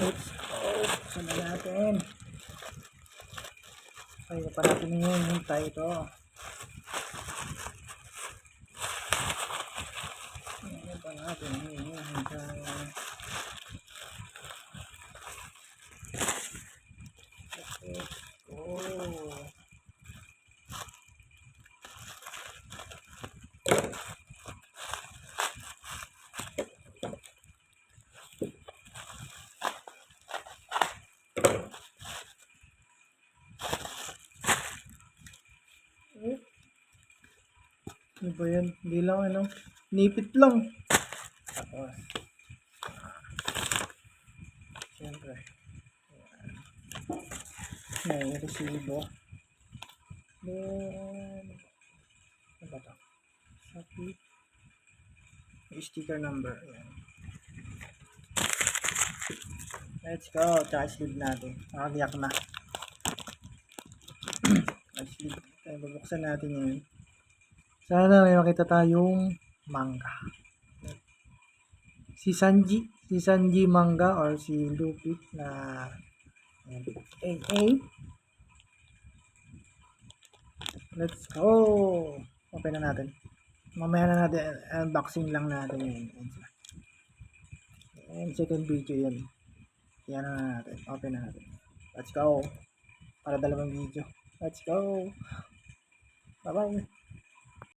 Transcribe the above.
Let's go. Buksan na natin. Kaya pa natin yung hintay ito. Kaya pa natin yung hintay. Let's go. Ano ba yan? Hindi lang ano. Nipit lang. Tapos. Siyempre. May resibo. Then. Ano ba ito? Shopee. May sticker number. Ayan. Let's go. Tsaka sleeve natin. Nakagyak na. Sleeve. Kaya bubuksan natin yun. Sana may makita tayong manga. Si Sanji manga or si Luffy na AA. Let's go. Open na natin. Mamaya na natin unboxing lang natin yun. And second video yun. Yan na natin. Open na natin. Let's go. Para dalawang video. Let's go. Bye bye.